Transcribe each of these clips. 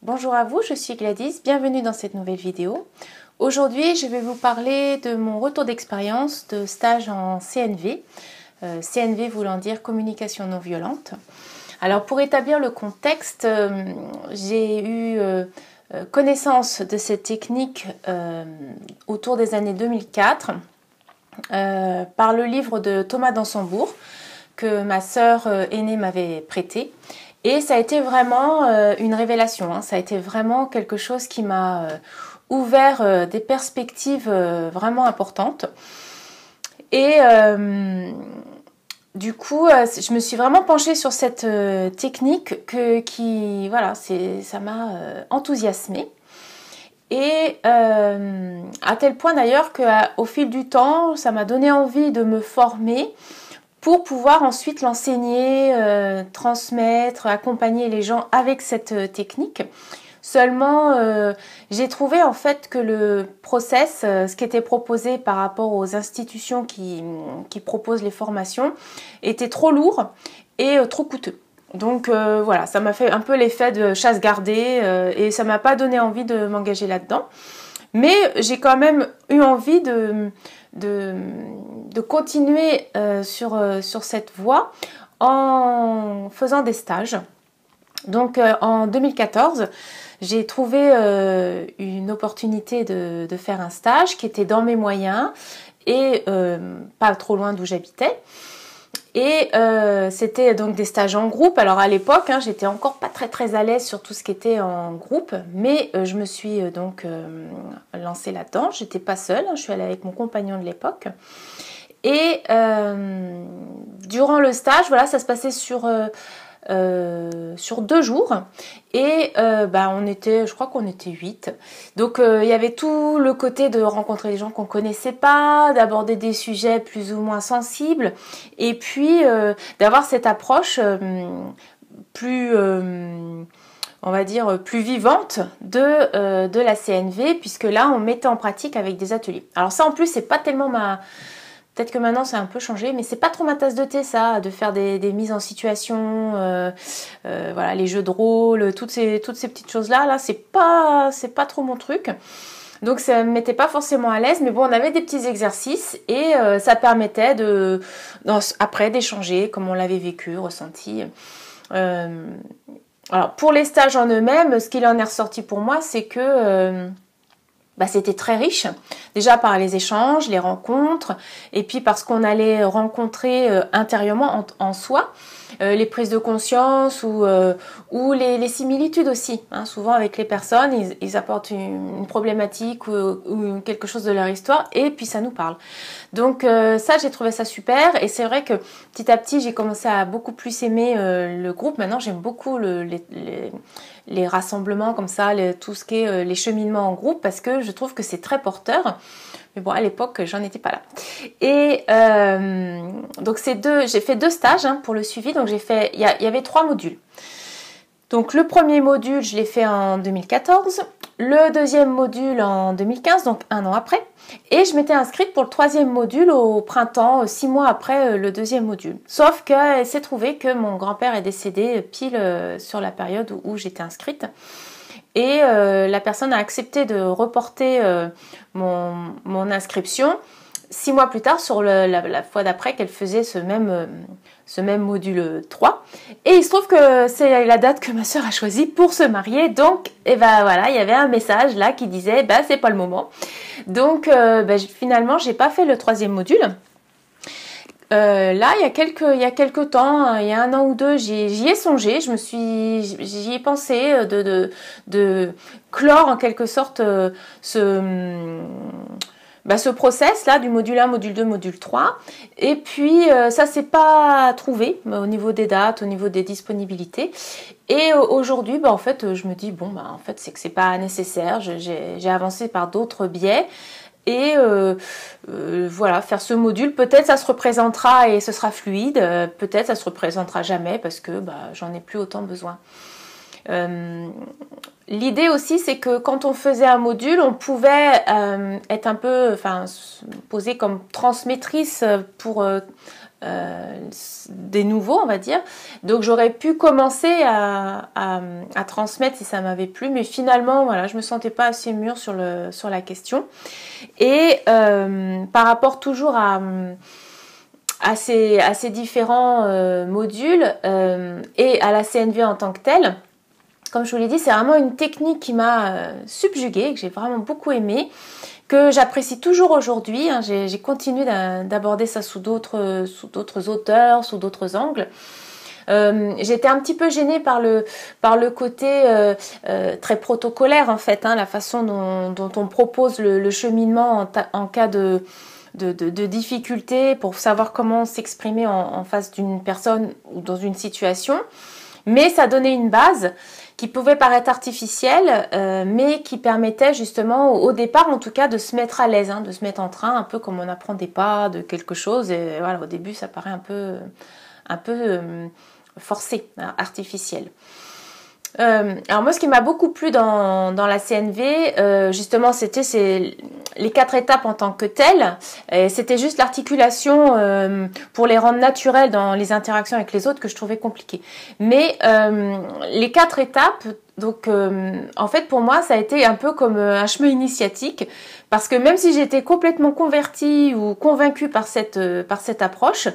Bonjour à vous, je suis Gladys, bienvenue dans cette nouvelle vidéo. Aujourd'hui, je vais vous parler de mon retour d'expérience de stage en CNV. CNV voulant dire communication non violente. Alors pour établir le contexte, j'ai eu connaissance de cette technique autour des années 2004 par le livre de Thomas d'Ansembourg que ma sœur aînée m'avait prêté. Et ça a été vraiment une révélation, hein. Ça a été vraiment quelque chose qui m'a ouvert des perspectives vraiment importantes. Et du coup, je me suis vraiment penchée sur cette technique qui, voilà, ça m'a enthousiasmée. Et à tel point d'ailleurs qu'au fil du temps, ça m'a donné envie de me former pour pouvoir ensuite l'enseigner, transmettre, accompagner les gens avec cette technique. Seulement, j'ai trouvé en fait que le process, ce qui était proposé par rapport aux institutions qui proposent les formations, était trop lourd et trop coûteux. Donc voilà, ça m'a fait un peu l'effet de chasse gardée et ça m'a pas donné envie de m'engager là-dedans. Mais j'ai quand même eu envie de continuer sur cette voie en faisant des stages. Donc en 2014, j'ai trouvé une opportunité de faire un stage qui était dans mes moyens et pas trop loin d'où j'habitais. Et c'était donc des stages en groupe. Alors à l'époque, hein, j'étais encore pas très à l'aise sur tout ce qui était en groupe, mais je me suis donc lancée là-dedans. J'étais pas seule, hein, je suis allée avec mon compagnon de l'époque. Et durant le stage, voilà, ça se passait sur 2 jours et on était, je crois qu'on était 8. Donc il y avait tout le côté de rencontrer des gens qu'on connaissait pas, d'aborder des sujets plus ou moins sensibles et puis d'avoir cette approche plus on va dire plus vivante de la CNV, puisque là on mettait en pratique avec des ateliers. Alors ça en plus c'est pas tellement peut-être que maintenant ça a un peu changé, mais c'est pas trop ma tasse de thé ça, de faire des mises en situation, voilà, les jeux de rôle, toutes ces petites choses-là, c'est pas trop mon truc. Donc ça me mettait pas forcément à l'aise, mais bon, on avait des petits exercices et ça permettait après d'échanger comme on l'avait vécu, ressenti. Alors pour les stages en eux-mêmes, ce qu'il en est ressorti pour moi, c'est que c'était très riche, déjà par les échanges, les rencontres, et puis parce qu'on allait rencontrer intérieurement en soi les prises de conscience ou les similitudes aussi. Hein. Souvent avec les personnes, ils apportent une problématique ou quelque chose de leur histoire, et puis ça nous parle. Donc ça, j'ai trouvé ça super, et c'est vrai que petit à petit, j'ai commencé à beaucoup plus aimer le groupe. Maintenant, j'aime beaucoup les rassemblements comme ça, tout ce qui est les cheminements en groupe, parce que je trouve que c'est très porteur. Mais bon, à l'époque, j'en étais pas là. Et donc j'ai fait 2 stages hein, pour le suivi. Donc il y avait 3 modules. Donc le premier module, je l'ai fait en 2014. Le deuxième module en 2015, donc 1 an après. Et je m'étais inscrite pour le 3e module au printemps, 6 mois après le 2e module. Sauf qu'il s'est trouvé que mon grand-père est décédé pile sur la période où j'étais inscrite. Et la personne a accepté de reporter mon inscription 6 mois plus tard sur la fois d'après qu'elle faisait ce même module 3. Et il se trouve que c'est la date que ma sœur a choisie pour se marier. Donc, voilà, il y avait un message là qui disait c'est pas le moment. Donc, finalement, j'ai pas fait le 3e module. Là, il y a quelques temps, hein, il y a 1 an ou 2, j'y ai songé, j'y ai pensé de clore en quelque sorte ce process là du module 1, module 2, module 3. Et puis ça s'est pas trouvé au niveau des dates, au niveau des disponibilités. Et aujourd'hui, en fait, je me dis en fait c'est que c'est pas nécessaire. J'ai avancé par d'autres biais. Et voilà, faire ce module, peut-être ça se représentera et ce sera fluide, peut-être ça se représentera jamais parce que j'en ai plus autant besoin. l'idée aussi, c'est que quand on faisait un module, on pouvait être un peu, poser comme transmettrice pour des nouveaux, on va dire. Donc j'aurais pu commencer à transmettre si ça m'avait plu, mais finalement, voilà, je me sentais pas assez mûre sur la question. Et par rapport toujours à ces différents modules et à la CNV en tant que telle, comme je vous l'ai dit, c'est vraiment une technique qui m'a subjuguée, que j'ai vraiment beaucoup aimée, que j'apprécie toujours aujourd'hui. Hein. J'ai continué d'aborder ça sous d'autres auteurs, sous d'autres angles. J'étais un petit peu gênée par le côté très protocolaire en fait, hein, la façon dont on propose le cheminement en cas de difficulté pour savoir comment s'exprimer en face d'une personne ou dans une situation. Mais ça donnait une base qui pouvait paraître artificielle, mais qui permettait justement, au départ en tout cas, de se mettre à l'aise, hein, de se mettre en train, un peu comme on apprend des pas de quelque chose. Et voilà, au début, ça paraît un peu forcé, hein, artificiel. Alors moi, ce qui m'a beaucoup plu dans la CNV, justement, c'est les 4 étapes en tant que telles. C'était juste l'articulation pour les rendre naturelles dans les interactions avec les autres que je trouvais compliqué. Mais les 4 étapes, donc en fait pour moi, ça a été un peu comme un chemin initiatique, parce que même si j'étais complètement convertie ou convaincue par cette approche,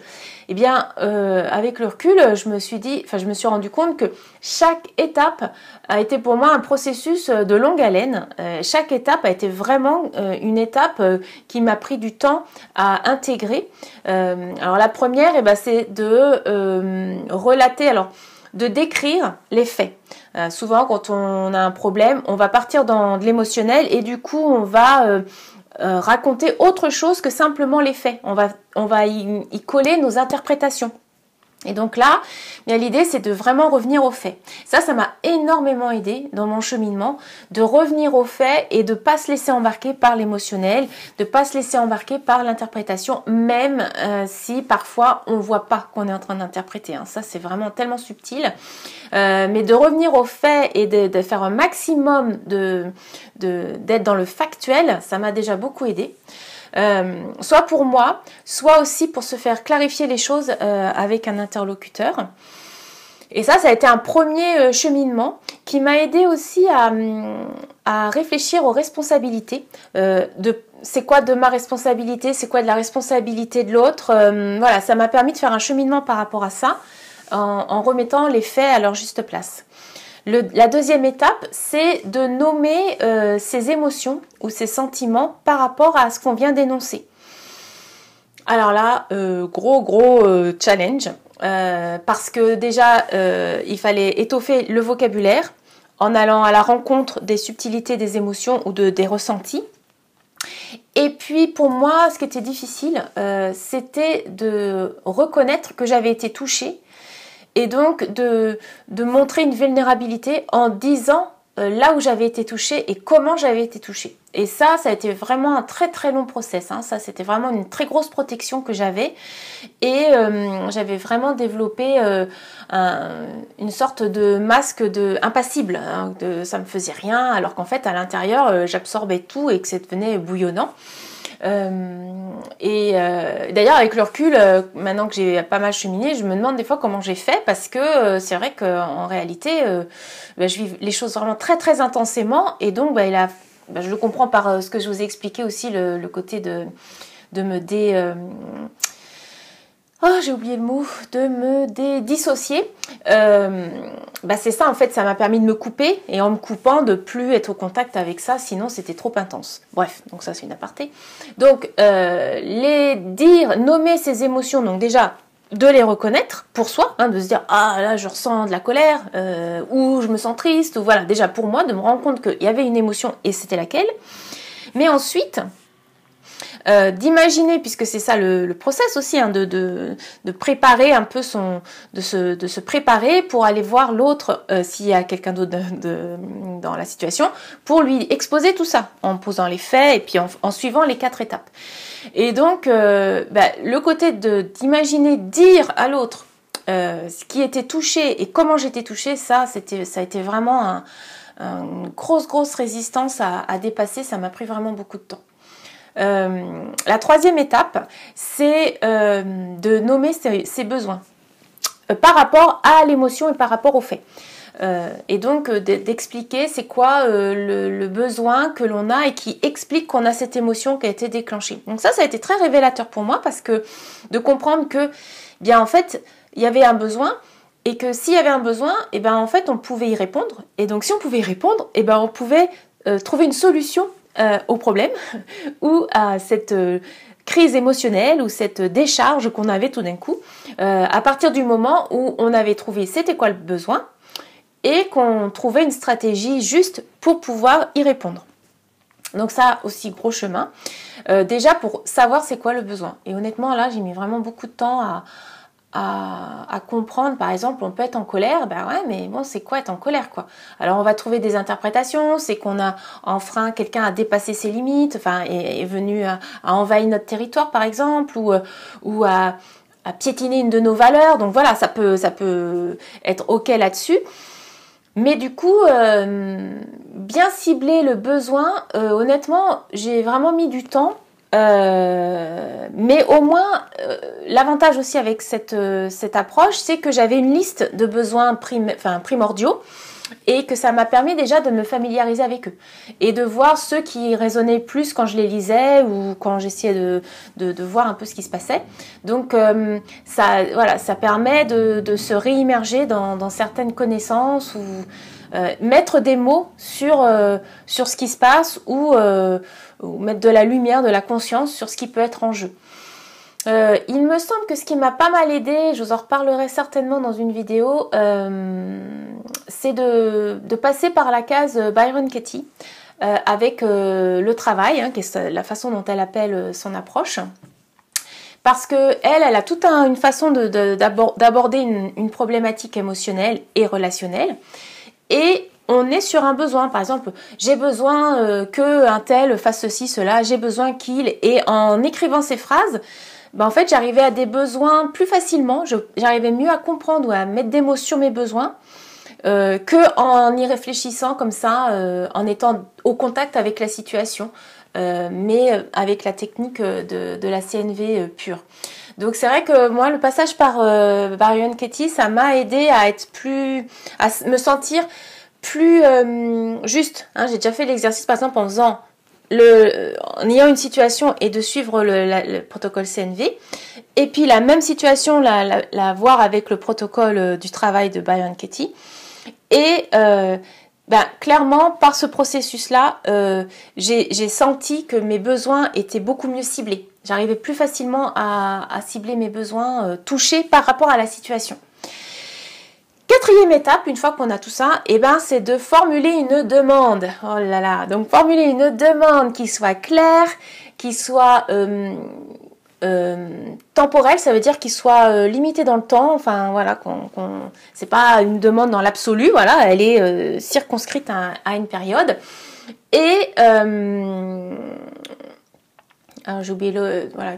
eh bien avec le recul, je me suis rendu compte que chaque étape a été pour moi un processus de longue haleine. Chaque étape a été vraiment une étape qui m'a pris du temps à intégrer. Alors la première, c'est de relater, de décrire les faits. Souvent, quand on a un problème, on va partir dans de l'émotionnel et du coup, on va raconter autre chose que simplement les faits. On va y coller nos interprétations. Et donc là, bien l'idée, c'est de vraiment revenir aux faits. Ça m'a énormément aidé dans mon cheminement, de revenir aux faits et de pas se laisser embarquer par l'émotionnel, de pas se laisser embarquer par l'interprétation, même si parfois on voit pas qu'on est en train d'interpréter. Hein. Ça, c'est vraiment tellement subtil. Mais de revenir aux faits et de faire un maximum d'être dans le factuel, ça m'a déjà beaucoup aidé. Soit pour moi, soit aussi pour se faire clarifier les choses avec un interlocuteur. Et ça a été un premier cheminement qui m'a aidé aussi à réfléchir aux responsabilités. C'est quoi de ma responsabilité, c'est quoi de la responsabilité de l'autre. Voilà, ça m'a permis de faire un cheminement par rapport à ça, en remettant les faits à leur juste place. La deuxième étape, c'est de nommer ses émotions ou ses sentiments par rapport à ce qu'on vient d'énoncer. Alors là, gros challenge, parce que déjà, il fallait étoffer le vocabulaire en allant à la rencontre des subtilités des émotions ou des ressentis. Et puis pour moi, ce qui était difficile, c'était de reconnaître que j'avais été touchée. Et donc de montrer une vulnérabilité en disant là où j'avais été touchée et comment j'avais été touchée. Et ça a été vraiment un très très long process. Hein. Ça, c'était vraiment une très grosse protection que j'avais. Et j'avais vraiment développé une sorte de masque impassible. Hein, ça me faisait rien, alors qu'en fait, à l'intérieur, j'absorbais tout et que ça devenait bouillonnant. D'ailleurs avec le recul, maintenant que j'ai pas mal cheminé, je me demande des fois comment j'ai fait, parce que c'est vrai qu'en réalité je vis les choses vraiment très très intensément, et donc je le comprends par ce que je vous ai expliqué aussi, le côté de me j'ai oublié le mot, de me dissocier. C'est ça en fait, ça m'a permis de me couper, et en me coupant de plus être au contact avec ça, sinon c'était trop intense. Bref, donc ça c'est une aparté. Donc nommer ses émotions, donc déjà de les reconnaître pour soi, hein, de se dire là je ressens de la colère, ou je me sens triste, ou voilà, déjà pour moi de me rendre compte qu'il y avait une émotion et c'était laquelle. Mais ensuite d'imaginer, puisque c'est ça le process aussi, hein, de préparer un peu de se préparer pour aller voir l'autre, s'il y a quelqu'un d'autre dans la situation, pour lui exposer tout ça, en posant les faits et puis en suivant les 4 étapes. Et donc le côté d'imaginer dire à l'autre ce qui était touché et comment j'étais touchée, ça a été vraiment une grosse résistance à dépasser. Ça m'a pris vraiment beaucoup de temps. La troisième étape, c'est de nommer ses besoins par rapport à l'émotion et par rapport au fait. Et donc d'expliquer c'est quoi le besoin que l'on a et qui explique qu'on a cette émotion qui a été déclenchée. Donc ça a été très révélateur pour moi parce que de comprendre que, bien en fait, il y avait un besoin et que s'il y avait un besoin, et ben en fait on pouvait y répondre. Et donc si on pouvait y répondre, et ben on pouvait trouver une solution au problème ou à cette crise émotionnelle ou cette décharge qu'on avait tout d'un coup à partir du moment où on avait trouvé c'était quoi le besoin et qu'on trouvait une stratégie juste pour pouvoir y répondre. Donc ça aussi gros chemin. Déjà pour savoir c'est quoi le besoin. Et honnêtement là j'ai mis vraiment beaucoup de temps à comprendre. Par exemple on peut être en colère, ben ouais mais bon c'est quoi être en colère quoi. Alors on va trouver des interprétations, c'est qu'on a enfreint, quelqu'un a dépassé ses limites, enfin est venu à envahir notre territoire par exemple ou à piétiner une de nos valeurs. Donc voilà ça peut être ok là-dessus. Mais du coup, bien cibler le besoin, honnêtement, j'ai vraiment mis du temps. Mais au moins, l'avantage aussi avec cette approche, c'est que j'avais une liste de besoins primordiaux et que ça m'a permis déjà de me familiariser avec eux et de voir ceux qui résonnaient plus quand je les lisais ou quand j'essayais de voir un peu ce qui se passait. Donc ça permet de se réimmerger dans certaines connaissances ou mettre des mots sur ce qui se passe ou mettre de la lumière, de la conscience sur ce qui peut être en jeu. Il me semble que ce qui m'a pas mal aidé, je vous en reparlerai certainement dans une vidéo, c'est de passer par la case Byron Katie avec le travail, qui est la façon dont elle appelle son approche. Parce que elle a toute une façon d'aborder une problématique émotionnelle et relationnelle. Et on est sur un besoin, par exemple, j'ai besoin qu'un tel fasse ceci, cela, j'ai besoin qu'il... Et en écrivant ces phrases, en fait, j'arrivais à des besoins plus facilement, j'arrivais mieux à comprendre ou à mettre des mots sur mes besoins que en y réfléchissant comme ça, en étant au contact avec la situation, mais avec la technique de la CNV pure. Donc c'est vrai que moi, le passage par Byron Katie, ça m'a aidé à me sentir plus juste. J'ai déjà fait l'exercice, par exemple, en ayant une situation et de suivre le protocole CNV. Et puis la même situation, la voir avec le protocole du travail de Byron Katie. Et clairement, par ce processus-là, j'ai senti que mes besoins étaient beaucoup mieux ciblés. J'arrivais plus facilement à cibler mes besoins touchés par rapport à la situation. Quatrième étape, une fois qu'on a tout ça, c'est de formuler une demande. Oh là là, donc formuler une demande qui soit claire, qui soit temporelle, ça veut dire qu'il soit limité dans le temps. Enfin voilà, c'est pas une demande dans l'absolu. Voilà, elle est circonscrite à une période. Et alors j'ai oublié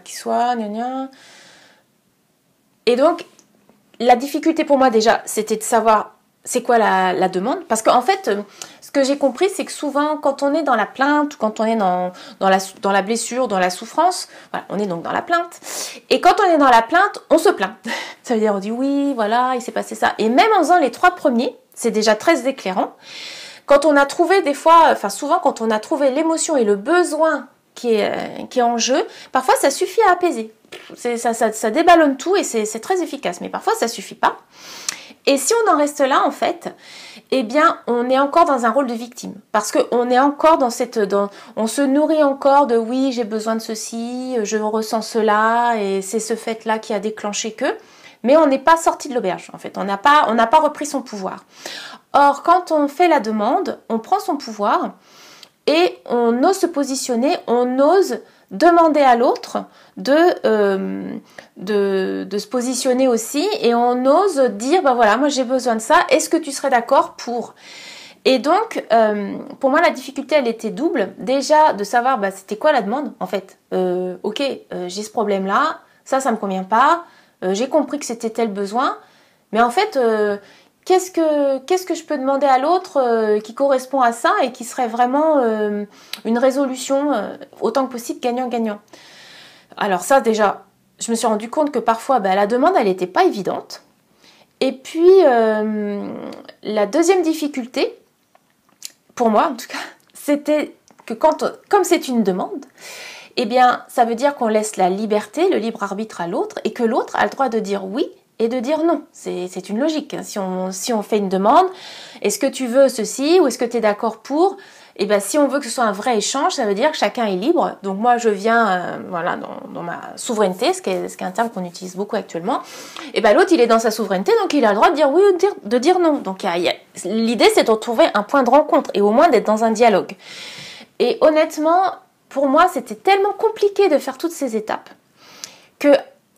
qui soit Et donc la difficulté pour moi déjà, c'était de savoir c'est quoi la demande. Parce qu'en fait, ce que j'ai compris, c'est que souvent, quand on est dans la plainte, ou quand on est dans la blessure, dans la souffrance, voilà, on est donc dans la plainte. Et quand on est dans la plainte, on se plaint. Ça veut dire, on dit oui, voilà, il s'est passé ça. Et même en faisant les 3 premiers, c'est déjà très éclairant. Quand on a trouvé souvent, quand on a trouvé l'émotion et le besoin qui est en jeu, parfois ça suffit à apaiser. Ça déballonne tout et c'est très efficace, mais parfois ça suffit pas. Et si on en reste là, en fait, on est encore dans un rôle de victime. Parce qu'on est encore on se nourrit encore de oui, j'ai besoin de ceci, je ressens cela, et c'est ce fait-là qui a déclenché que. Mais on n'est pas sorti de l'auberge, en fait. On n'a pas repris son pouvoir. Or, quand on fait la demande, on prend son pouvoir et on ose se positionner, on ose demander à l'autre de se positionner aussi, et on ose dire voilà, moi j'ai besoin de ça, est-ce que tu serais d'accord pour... Et donc pour moi la difficulté elle était double, déjà de savoir c'était quoi la demande en fait. Ok, j'ai ce problème là, ça me convient pas, j'ai compris que c'était tel besoin, Mais en fait, qu'est-ce que je peux demander à l'autre qui correspond à ça et qui serait vraiment une résolution autant que possible gagnant-gagnant. Alors ça déjà, je me suis rendu compte que parfois la demande elle n'était pas évidente. Et puis la deuxième difficulté, pour moi en tout cas, c'était que comme c'est une demande, eh bien ça veut dire qu'on laisse la liberté, le libre arbitre à l'autre et que l'autre a le droit de dire oui et de dire non. C'est une logique. Si on fait une demande, est-ce que tu veux ceci ou est-ce que tu es d'accord pour ? Et bien si on veut que ce soit un vrai échange, ça veut dire que chacun est libre. Donc moi je viens voilà, dans ma souveraineté, ce qui est un terme qu'on utilise beaucoup actuellement. Et bien l'autre il est dans sa souveraineté, donc il a le droit de dire oui ou de dire non. Donc l'idée c'est de retrouver un point de rencontre et au moins d'être dans un dialogue. Et honnêtement, pour moi c'était tellement compliqué de faire toutes ces étapes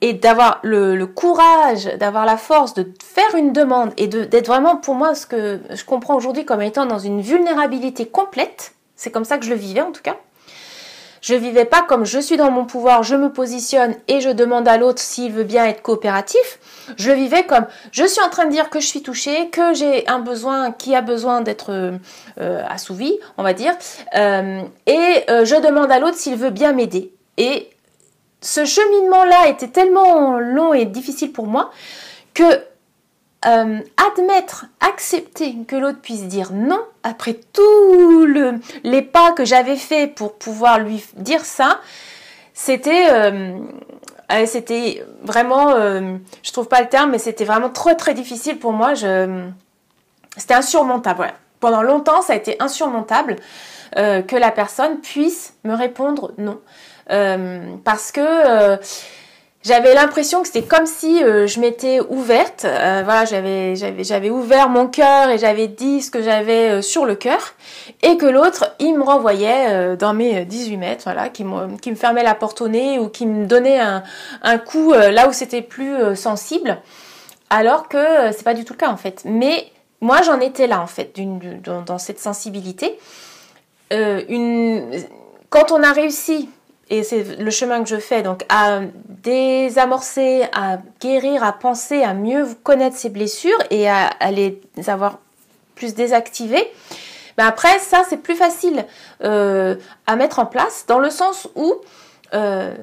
et d'avoir le courage, d'avoir la force de faire une demande et d'être vraiment, pour moi, ce que je comprends aujourd'hui comme étant dans une vulnérabilité complète. C'est comme ça que je le vivais en tout cas. Je vivais pas comme je suis dans mon pouvoir, je me positionne et je demande à l'autre s'il veut bien être coopératif. Je le vivais comme je suis en train de dire que je suis touchée, que j'ai un besoin qui a besoin d'être assouvi, on va dire, et je demande à l'autre s'il veut bien m'aider. Et ce cheminement-là était tellement long et difficile pour moi que accepter que l'autre puisse dire non, après tous les pas que j'avais fait pour pouvoir lui dire ça, c'était vraiment, je trouve pas le terme, mais c'était vraiment très très difficile pour moi. C'était insurmontable. Voilà. Pendant longtemps, ça a été insurmontable que la personne puisse me répondre non. Parce que j'avais l'impression que c'était comme si je m'étais ouverte, voilà, j'avais ouvert mon cœur et j'avais dit ce que j'avais sur le cœur et que l'autre, il me renvoyait dans mes 18 mètres, voilà, qui me fermait la porte au nez ou qui me donnait un coup là où c'était plus sensible, alors que c'est pas du tout le cas en fait. Mais moi j'en étais là en fait, dans cette sensibilité. Quand on a réussi, et c'est le chemin que je fais, donc à désamorcer, à guérir, à penser, à mieux connaître ses blessures et à les avoir plus désactivées, ben après ça c'est plus facile à mettre en place, dans le sens où moi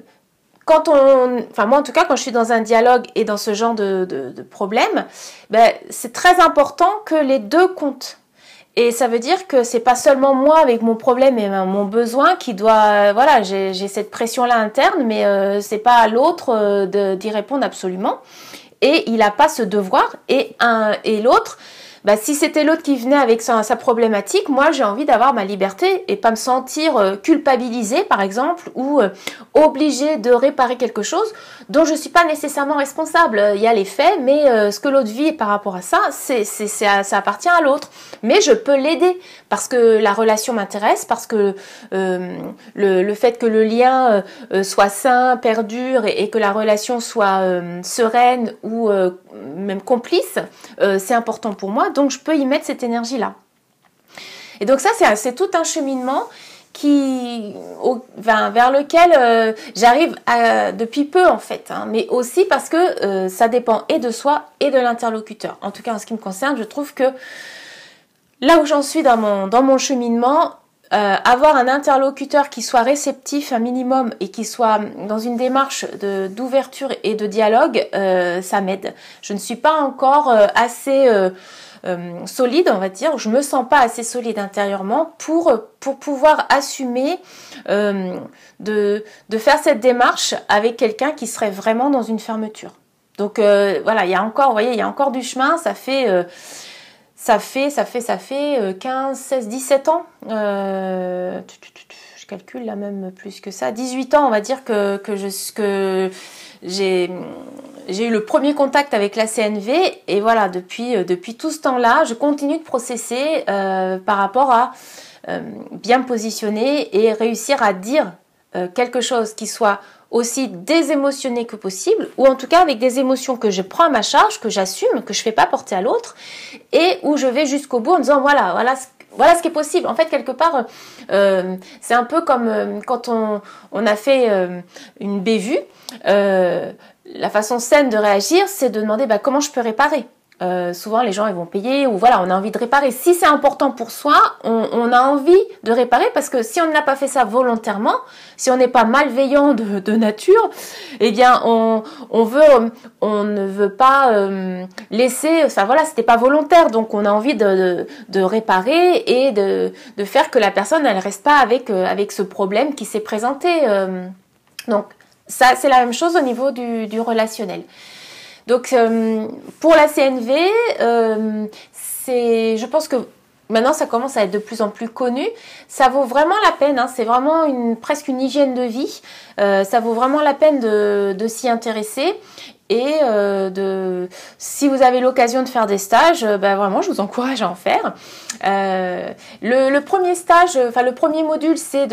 en tout cas quand je suis dans un dialogue et dans ce genre de problème, ben, c'est très important que les deux comptent. Et ça veut dire que c'est pas seulement moi avec mon problème et mon besoin qui doit, voilà, j'ai cette pression-là interne, mais c'est pas à l'autre d'y répondre absolument. Et il a pas ce devoir. Et l'autre, bah, si c'était l'autre qui venait avec sa problématique, moi j'ai envie d'avoir ma liberté et pas me sentir culpabilisée par exemple ou obligée de réparer quelque chose dont je suis pas nécessairement responsable. Il y a les faits, mais ce que l'autre vit par rapport à ça, ça appartient à l'autre. Mais je peux l'aider parce que la relation m'intéresse, parce que le fait que le lien soit sain, perdure et que la relation soit sereine ou même complice, c'est important pour moi. Donc je peux y mettre cette énergie-là. Et donc ça, c'est tout un cheminement vers lequel j'arrive depuis peu en fait, hein, mais aussi parce que ça dépend et de soi et de l'interlocuteur. En tout cas, en ce qui me concerne, je trouve que là où j'en suis dans mon cheminement, avoir un interlocuteur qui soit réceptif un minimum et qui soit dans une démarche d'ouverture et de dialogue, ça m'aide. Je ne suis pas encore assez solide, on va dire. Je me sens pas assez solide intérieurement pour pouvoir assumer de faire cette démarche avec quelqu'un qui serait vraiment dans une fermeture. Donc voilà, il y a encore du chemin. Ça fait 15, 16, 17 ans. Je calcule là même plus que ça. 18 ans, on va dire que j'ai eu le premier contact avec la CNV. Et voilà, depuis tout ce temps-là, je continue de processer par rapport à bien me positionner et réussir à dire quelque chose qui soit aussi désémotionné que possible, ou en tout cas avec des émotions que je prends à ma charge, que j'assume, que je fais pas porter à l'autre, et où je vais jusqu'au bout en disant voilà ce qui est possible. En fait, quelque part, c'est un peu comme quand on a fait une bévue, la façon saine de réagir, c'est de demander comment je peux réparer. souvent les gens ils vont payer ou voilà, on a envie de réparer. Si c'est important pour soi, on a envie de réparer parce que si on n'a pas fait ça volontairement, si on n'est pas malveillant de nature, eh bien on ne veut pas laisser, enfin voilà, c'était pas volontaire, donc on a envie de réparer et de faire que la personne elle reste pas avec ce problème qui s'est présenté. Donc ça c'est la même chose au niveau du relationnel. Donc pour la CNV, je pense que maintenant ça commence à être de plus en plus connu. Ça vaut vraiment la peine, hein, c'est vraiment presque une hygiène de vie. Ça vaut vraiment la peine de s'y intéresser. Et si vous avez l'occasion de faire des stages, vraiment je vous encourage à en faire. Le premier stage, enfin le premier module, c'est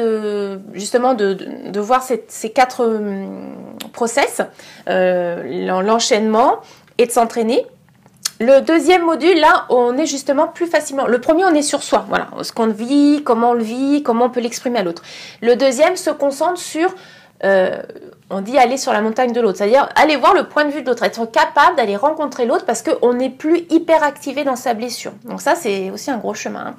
justement de voir ces 4 process, l'enchaînement et de s'entraîner. Le deuxième module, là, on est justement plus facilement. Le premier, on est sur soi, voilà, ce qu'on vit, comment on le vit, comment on peut l'exprimer à l'autre. Le deuxième se concentre sur on dit aller sur la montagne de l'autre, c'est-à-dire aller voir le point de vue de l'autre, être capable d'aller rencontrer l'autre parce qu'on n'est plus hyper activé dans sa blessure. Donc ça, c'est aussi un gros chemin. Hein.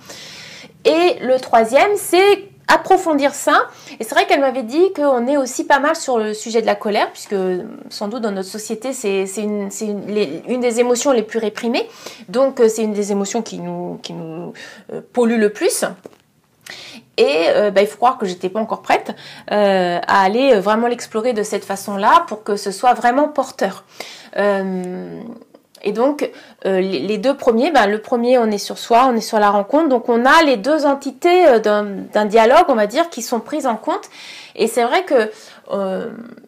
Et le troisième, c'est approfondir ça. Et c'est vrai qu'elle m'avait dit qu'on est aussi pas mal sur le sujet de la colère, puisque sans doute dans notre société, c'est une des émotions les plus réprimées. Donc c'est une des émotions qui nous pollue le plus. Et il faut croire que j'étais pas encore prête à aller vraiment l'explorer de cette façon-là pour que ce soit vraiment porteur. Et donc les 2 premiers, le premier on est sur soi, on est sur la rencontre, donc on a les 2 entités d'un dialogue, on va dire, qui sont prises en compte. Et c'est vrai que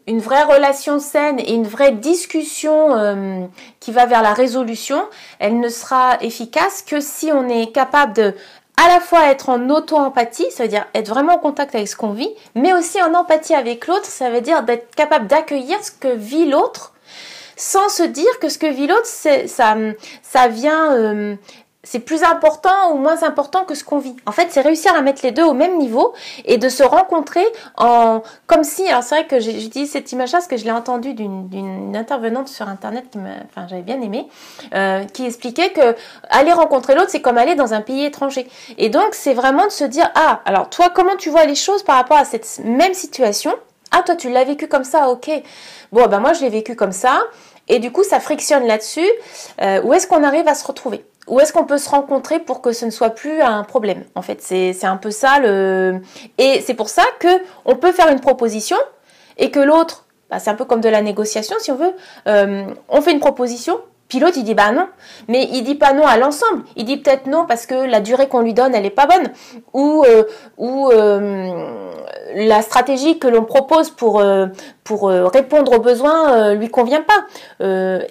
une vraie relation saine et une vraie discussion qui va vers la résolution, elle ne sera efficace que si on est capable de à la fois être en auto-empathie, ça veut dire être vraiment en contact avec ce qu'on vit, mais aussi en empathie avec l'autre, ça veut dire d'être capable d'accueillir ce que vit l'autre, sans se dire que ce que vit l'autre, ça vient, c'est plus important ou moins important que ce qu'on vit. En fait, c'est réussir à mettre les 2 au même niveau et de se rencontrer comme si, alors c'est vrai que j'utilise cette image-là parce que je l'ai entendue d'une intervenante sur internet j'avais bien aimé, qui expliquait que aller rencontrer l'autre, c'est comme aller dans un pays étranger. Et donc, c'est vraiment de se dire, alors toi, comment tu vois les choses par rapport à cette même situation? Ah, toi, tu l'as vécu comme ça, ok. Bon, moi, je l'ai vécu comme ça. Et du coup, ça frictionne là-dessus. Où est-ce qu'on arrive à se retrouver? Où est-ce qu'on peut se rencontrer pour que ce ne soit plus un problème? En fait, c'est un peu ça Et c'est pour ça qu'on peut faire une proposition et que l'autre, c'est un peu comme de la négociation si on veut. On fait une proposition, puis l'autre il dit non. Mais il dit pas non à l'ensemble. Il dit peut-être non parce que la durée qu'on lui donne, elle est pas bonne. Ou la stratégie que l'on propose pour répondre aux besoins lui convient pas.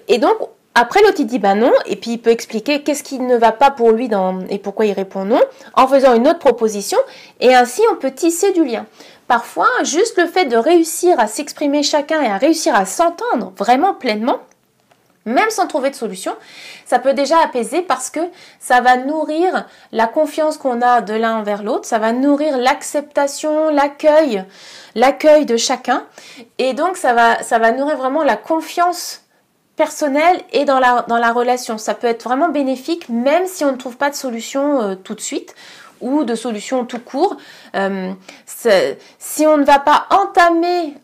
Et donc, après, l'autre, il dit non, et puis il peut expliquer qu'est-ce qui ne va pas pour lui et pourquoi il répond non, en faisant une autre proposition, et ainsi on peut tisser du lien. Parfois, juste le fait de réussir à s'exprimer chacun et à réussir à s'entendre vraiment pleinement, même sans trouver de solution, ça peut déjà apaiser parce que ça va nourrir la confiance qu'on a de l'un envers l'autre, ça va nourrir l'acceptation, l'accueil de chacun, et donc ça va nourrir vraiment la confiance personnelle et dans la relation. Ça peut être vraiment bénéfique même si on ne trouve pas de solution tout de suite ou de solution tout court. Si on ne va pas entamer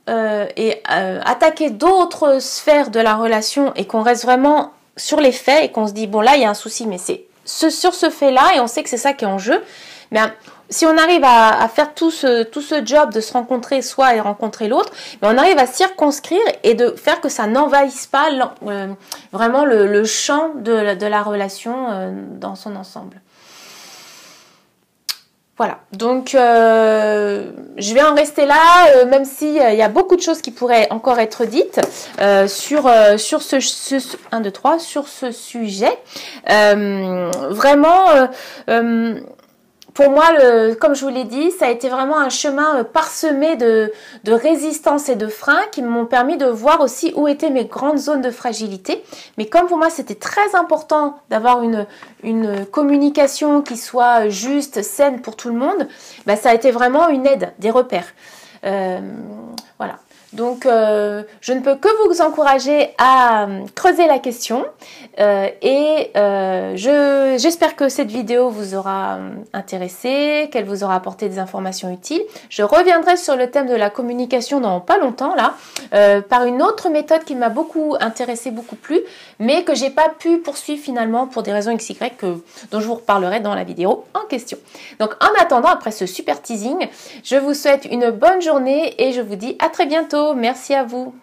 et attaquer d'autres sphères de la relation et qu'on reste vraiment sur les faits et qu'on se dit bon là il y a un souci mais c'est sur ce fait là et on sait que c'est ça qui est en jeu, si on arrive à faire tout ce job de se rencontrer soi et rencontrer l'autre, on arrive à circonscrire et de faire que ça n'envahisse pas vraiment le champ de la relation dans son ensemble. Voilà, donc je vais en rester là, même s'il y a beaucoup de choses qui pourraient encore être dites sur ce sujet. Vraiment, pour moi, comme je vous l'ai dit, ça a été vraiment un chemin parsemé de résistance et de freins qui m'ont permis de voir aussi où étaient mes grandes zones de fragilité. Mais comme pour moi, c'était très important d'avoir une communication qui soit juste, saine pour tout le monde, ça a été vraiment une aide, des repères. Voilà. Donc, je ne peux que vous encourager à creuser la question j'espère que cette vidéo vous aura intéressé, qu'elle vous aura apporté des informations utiles. Je reviendrai sur le thème de la communication dans pas longtemps là, par une autre méthode qui m'a beaucoup intéressée, beaucoup plu, mais que j'ai pas pu poursuivre finalement pour des raisons XY dont je vous reparlerai dans la vidéo en question. Donc en attendant, après ce super teasing, je vous souhaite une bonne journée et je vous dis à très bientôt. Merci à vous.